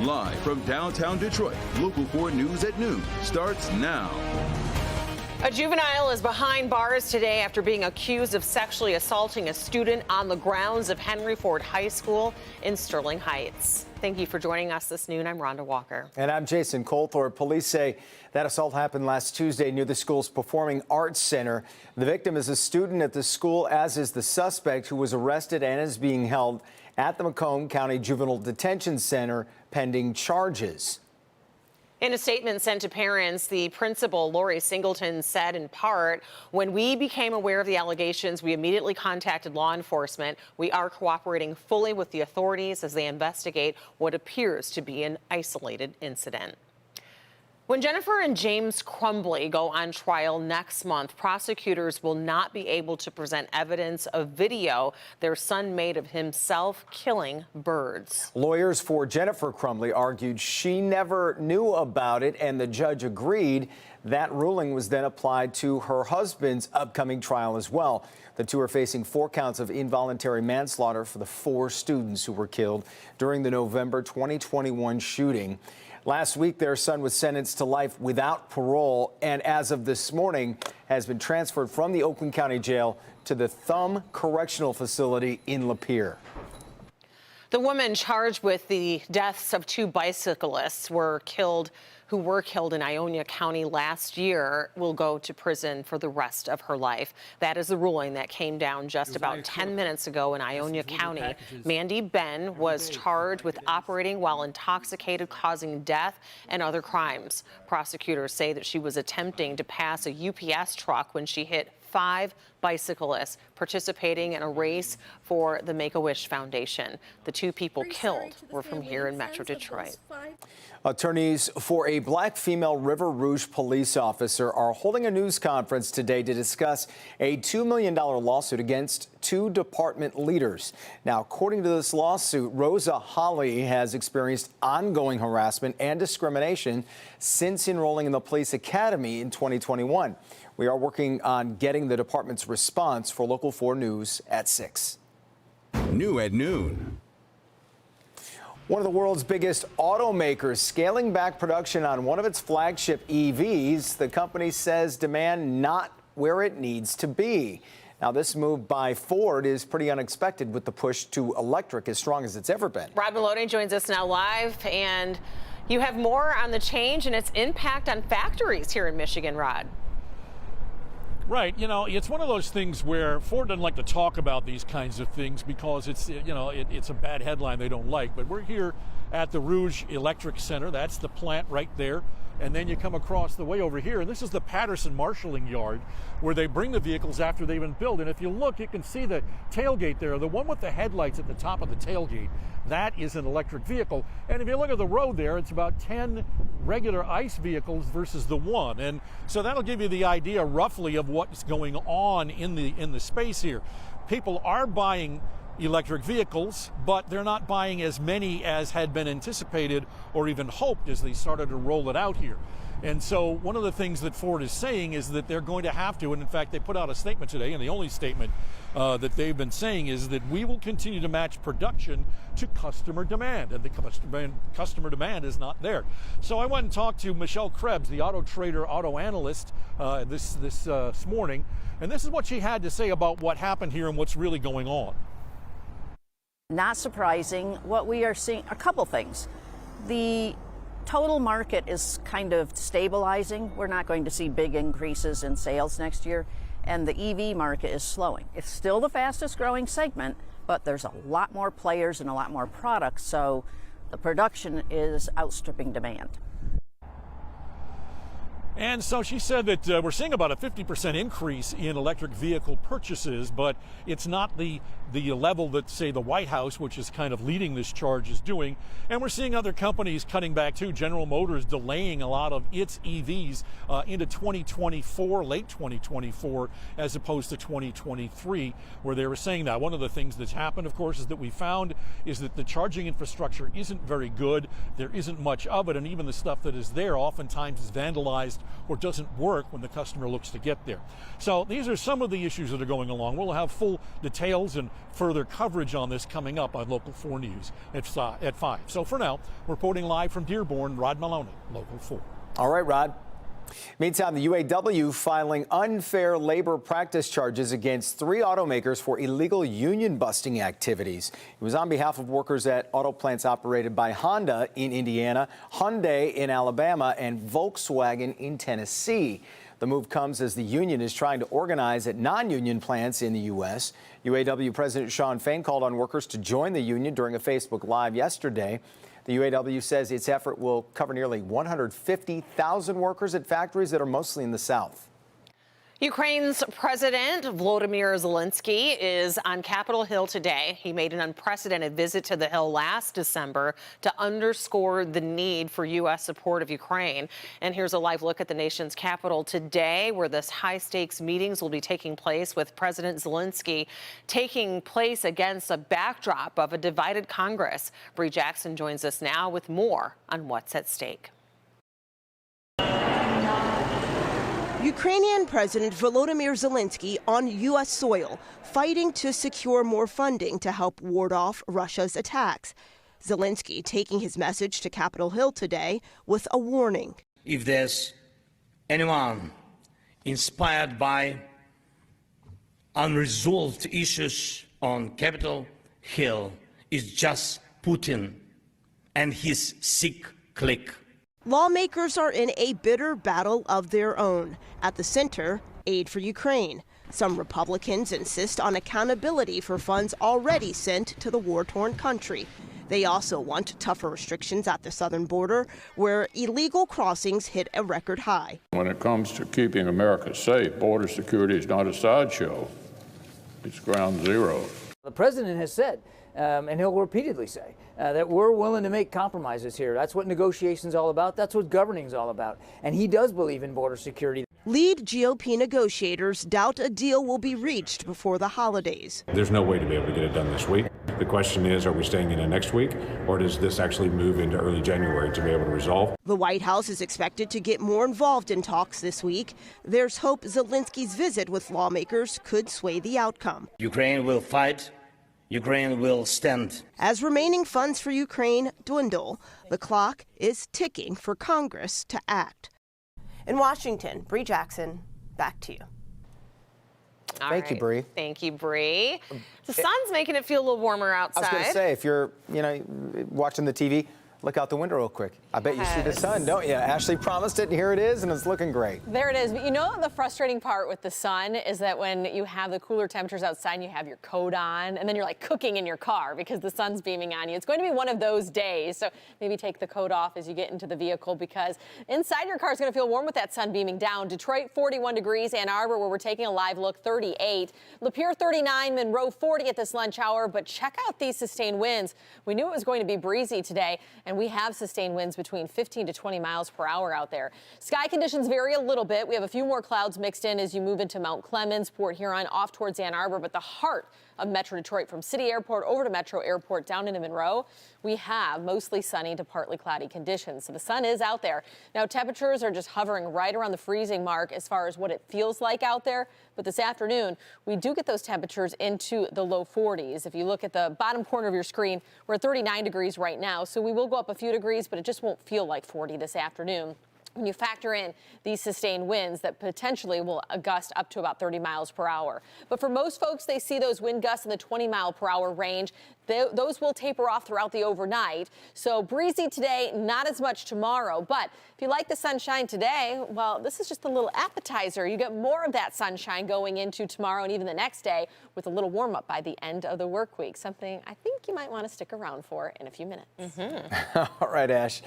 Live from downtown Detroit, Local 4 News at noon starts now. A juvenile is behind bars today after being accused of sexually assaulting a student on the grounds of Henry Ford High School in Sterling Heights. Thank you for joining us this noon. I'm Rhonda Walker. And I'm Jason Colthorpe. Police say that assault happened last Tuesday near the school's Performing Arts Center. The victim is a student at the school, as is the suspect, who was arrested and is being held at the Macomb County Juvenile Detention Center pending charges. In a statement sent to parents, the principal, Lori Singleton, said in part, "When we became aware of the allegations, we immediately contacted law enforcement. We are cooperating fully with the authorities as they investigate what appears to be an isolated incident." When Jennifer and James Crumbley go on trial next month, prosecutors will not be able to present evidence of video their son made of himself killing birds. Lawyers for Jennifer Crumbley argued she never knew about it, and the judge agreed. That ruling was then applied to her husband's upcoming trial as well. The two are facing 4 counts of involuntary manslaughter for the 4 students who were killed during the November 2021 shooting. Last week, their son was sentenced to life without parole, and as of this morning, has been transferred from the Oakland County Jail to the Thumb Correctional Facility in Lapeer. The woman charged with the deaths of 2 bicyclists who were killed in Ionia County last year will go to prison for the rest of her life. That is the ruling that came down just about 10 minutes ago in Ionia County. Mandy Ben was charged with operating while intoxicated, causing death and other crimes. Prosecutors say that she was attempting to pass a UPS truck when she hit 5 bicyclists participating in a race for the Make-A-Wish Foundation. The 2 people killed were from here in Metro Detroit. Attorneys for a black female River Rouge police officer are holding a news conference today to discuss a $2 million lawsuit against 2 department leaders. Now, according to this lawsuit, Rosa Holly has experienced ongoing harassment and discrimination since enrolling in the police academy in 2021. We are working on getting the department's response for Local 4 News at 6. New at noon. One of the world's biggest automakers scaling back production on one of its flagship EVs. The company says demand not where it needs to be. Now, this move by Ford is pretty unexpected with the push to electric as strong as it's ever been. Rod Maloney joins us now live, and you have more on the change and its impact on factories here in Michigan, Rod. Right. You know, it's one of those things where Ford doesn't like to talk about these kinds of things because it's, it's a bad headline they don't like. But we're here at the Rouge Electric Center. That's the plant right there. And then you come across the way over here, and this is the Patterson marshaling yard where they bring the vehicles after they've been built. And if you look, you can see the tailgate there, the one with the headlights at the top of the tailgate. That is an electric vehicle. And if you look at the road there, it's about 10 regular ICE vehicles versus the 1. And so that'll give you the idea roughly of what's going on in the space here. People are buying electric vehicles, but they're not buying as many as had been anticipated or even hoped as they started to roll it out here. And so one of the things that Ford is saying is that they're going to have to, and in fact they put out a statement today, and the only statement that they've been saying is that we will continue to match production to customer demand, and the customer demand is not there. So I went and talked to Michelle Krebs, the Auto Trader auto analyst, this morning, and this is what she had to say about what happened here and what's really going on. Not surprising, what we are seeing, a couple things. The total market is kind of stabilizing. We're not going to see big increases in sales next year, and the EV market is slowing. It's still the fastest growing segment, but there's a lot more players and a lot more products, so the production is outstripping demand. And so she said that we're seeing about a 50% increase in electric vehicle purchases, but it's not the level that, say, the White House, which is kind of leading this charge, is doing. And we're seeing other companies cutting back too. General Motors delaying a lot of its EVs into 2024, late 2024, as opposed to 2023, where they were saying that. One of the things that's happened, of course, is that we found is that the charging infrastructure isn't very good. There isn't much of it, and even the stuff that is there oftentimes is vandalized or doesn't work when the customer looks to get there. So these are some of the issues that are going along. We'll have full details and further coverage on this coming up on Local 4 News at 5. So for now, reporting live from Dearborn, Rod Maloney, Local 4. All right, Rod. Meantime, the UAW filing unfair labor practice charges against 3 automakers for illegal union busting activities. It was on behalf of workers at auto plants operated by Honda in Indiana, Hyundai in Alabama, and Volkswagen in Tennessee. The move comes as the union is trying to organize at non-union plants in the U.S. UAW President Shawn Fain called on workers to join the union during a Facebook Live yesterday. The UAW says its effort will cover nearly 150,000 workers at factories that are mostly in the South. Ukraine's President Volodymyr Zelenskyy is on Capitol Hill today. He made an unprecedented visit to the Hill last December to underscore the need for U.S. support of Ukraine. And here's a live look at the nation's capital today, where this high-stakes meetings will be taking place, with President Zelenskyy taking place against a backdrop of a divided Congress. Bree Jackson joins us now with more on what's at stake. Ukrainian President Volodymyr Zelenskyy on U.S. soil, fighting to secure more funding to help ward off Russia's attacks. Zelenskyy taking his message to Capitol Hill today with a warning. If there's anyone inspired by unresolved issues on Capitol Hill, it's just Putin and his sick clique. Lawmakers are in a bitter battle of their own. At the center, aid for Ukraine. Some Republicans insist on accountability for funds already sent to the war-torn country. They also want tougher restrictions at the southern border, where illegal crossings hit a record high. When it comes to keeping America safe, border security is not a sideshow. It's ground zero. The president has said, and he'll repeatedly say, that we're willing to make compromises here. That's what negotiation's all about. That's what governing's all about. And he does believe in border security. Lead GOP negotiators doubt a deal will be reached before the holidays. There's no way to be able to get it done this week. The question is, are we staying in it next week, or does this actually move into early January to be able to resolve? The White House is expected to get more involved in talks this week. There's hope Zelensky's visit with lawmakers could sway the outcome. Ukraine will fight. Ukraine will stand. As remaining funds for Ukraine dwindle, the clock is ticking for Congress to act. In Washington, Bree Jackson, back to you. Thank you, Bree. Thank you, Bree. The sun's making it feel a little warmer outside. I was going to say, if you're, watching the TV, look out the window real quick. I bet you see the sun, don't you? Ashley promised it, and here it is, and it's looking great. There it is. But you know, the frustrating part with the sun is that when you have the cooler temperatures outside and you have your coat on, and then you're like cooking in your car because the sun's beaming on you. It's going to be one of those days. So maybe take the coat off as you get into the vehicle, because inside your car is going to feel warm with that sun beaming down. Detroit, 41 degrees. Ann Arbor, where we're taking a live look, 38. Lapeer, 39. Monroe, 40 at this lunch hour. But check out these sustained winds. We knew it was going to be breezy today, and we have sustained winds between 15 to 20 miles per hour out there. Sky conditions vary a little bit. We have a few more clouds mixed in as you move into Mount Clemens, Port Huron, off towards Ann Arbor, but the heart of Metro Detroit, from City Airport over to Metro Airport down into Monroe, we have mostly sunny to partly cloudy conditions. So the sun is out there. Now, temperatures are just hovering right around the freezing mark as far as what it feels like out there. But this afternoon, we do get those temperatures into the low 40s. If you look at the bottom corner of your screen, we're at 39 degrees right now. So we will go up a few degrees, but it just won't feel like 40 this afternoon. When you factor in these sustained winds that potentially will gust up to about 30 miles per hour. But for most folks, they see those wind gusts in the 20 mile per hour range. Those will taper off throughout the overnight. So breezy today, not as much tomorrow. But if you like the sunshine today, well, this is just a little appetizer. You get more of that sunshine going into tomorrow and even the next day, with a little warm up by the end of the work week. Something I think you might want to stick around for in a few minutes. All right, Ash.